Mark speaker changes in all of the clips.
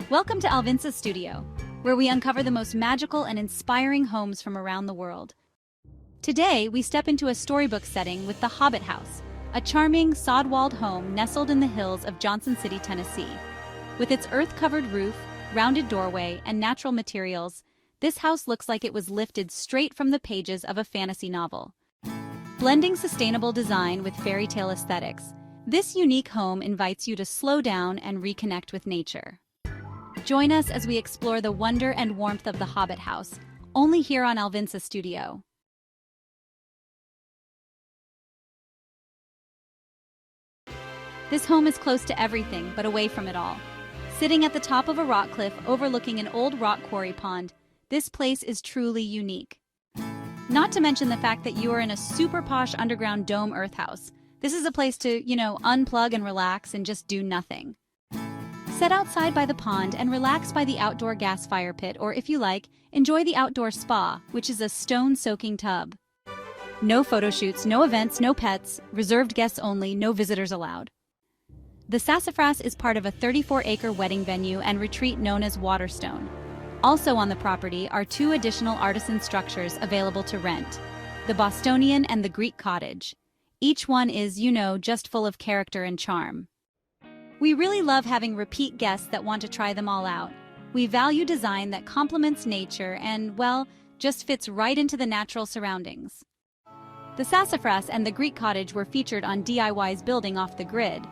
Speaker 1: Welcome to Alvinsa's studio, where we uncover the most magical and inspiring homes from around the world. Today, we step into a storybook setting with the Hobbit house, a charming, sod-walled home nestled in the hills of Johnson City, Tennessee. With its earth-covered roof, rounded doorway, and natural materials, this house looks like it was lifted straight from the pages of a fantasy novel. Blending sustainable design with fairy tale aesthetics, this unique home invites you to slow down and reconnect with nature. Join us as we explore the wonder and warmth of the Hobbit house, only here on Alvinsa Studio. This home is close to everything, but away from it all. Sitting at the top of a rock cliff overlooking an old rock quarry pond, this place is truly unique. Not to mention the fact that you are in a super posh underground dome earth house. This is a place to, unplug and relax and just do nothing. Sit outside by the pond and relax by the outdoor gas fire pit, or if you like, enjoy the outdoor spa, which is a stone-soaking tub. No photo shoots, no events, no pets, reserved guests only, no visitors allowed. The Sassafras is part of a 34-acre wedding venue and retreat known as Waterstone. Also on the property are two additional Artisan structures available to rent, the Bostonian and the Greek Cottage. Each one is, just full of character and charm. We really love having repeat guests that want to try them all out. We value design that complements nature and, just fits right into the natural surroundings. The Sassafras and the Greek Cottage were featured on DIY's Building Off the Grid.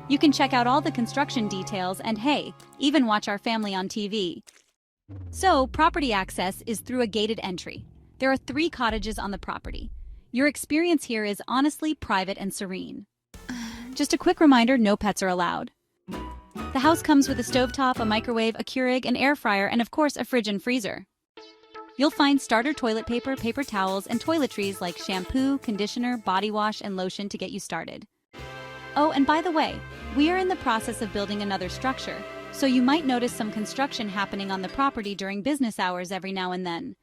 Speaker 1: You can check out all the construction details and, hey, even watch our family on TV. So, property access is through a gated entry. There are 3 cottages on the property. Your experience here is honestly private and serene. Just a quick reminder, no pets are allowed. The house comes with a stovetop, a microwave, a Keurig, an air fryer, and of course a fridge and freezer. You'll find starter toilet paper, paper towels, and toiletries like shampoo, conditioner, body wash, and lotion to get you started. Oh, and by the way, we are in the process of building another structure, so you might notice some construction happening on the property during business hours every now and then.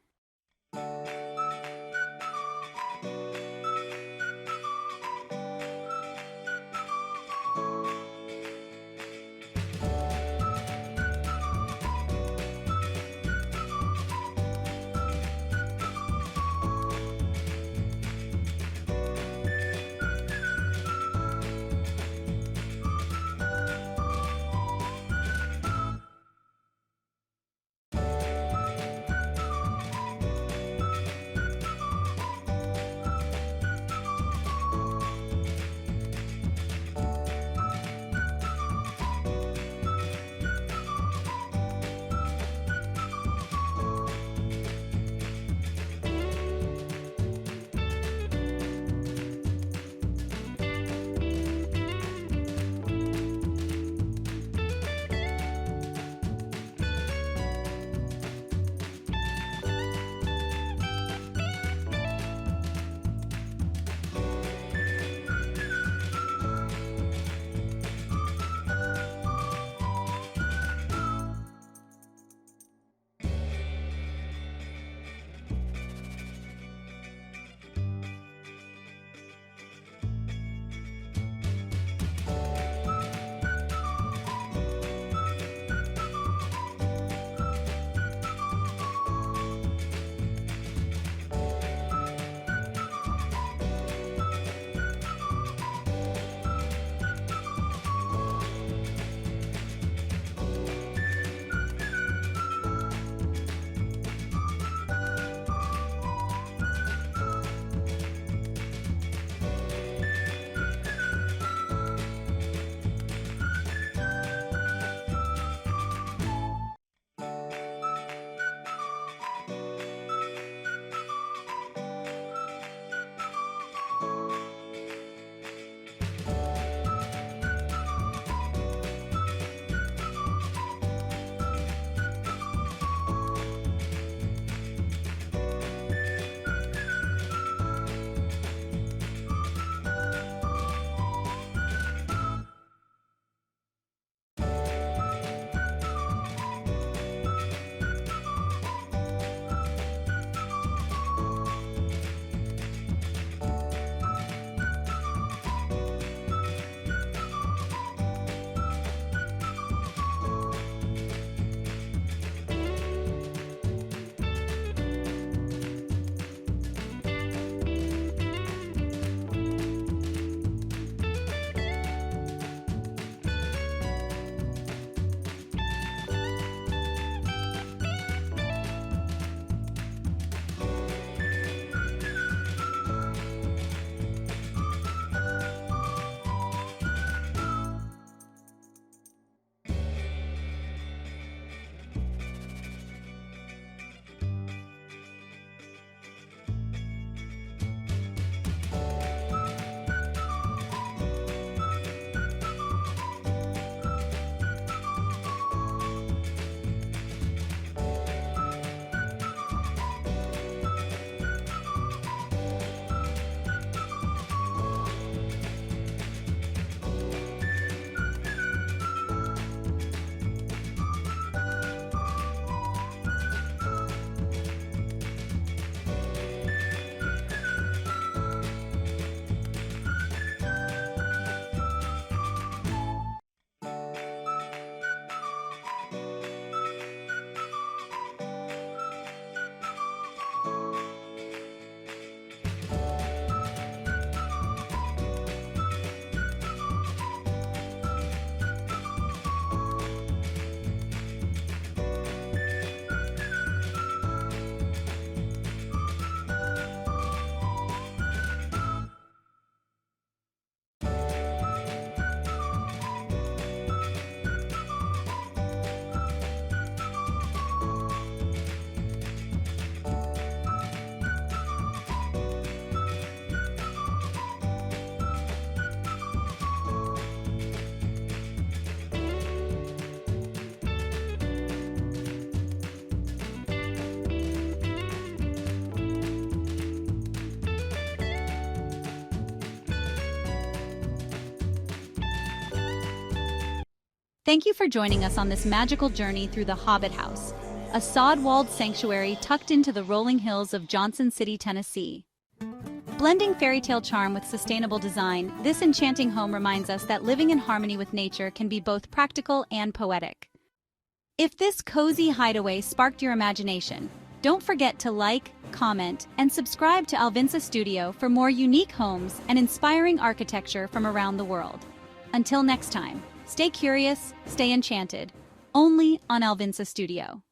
Speaker 1: Thank you for joining us on this magical journey through the Hobbit house, a sod-walled sanctuary tucked into the rolling hills of Johnson City, Tennessee. Blending fairy tale charm with sustainable design, this enchanting home reminds us that living in harmony with nature can be both practical and poetic. If this cozy hideaway sparked your imagination, don't forget to like, comment, and subscribe to Alvinsa Studio for more unique homes and inspiring architecture from around the world. Until next time, stay curious, stay enchanted, only on Alvinsa Studio.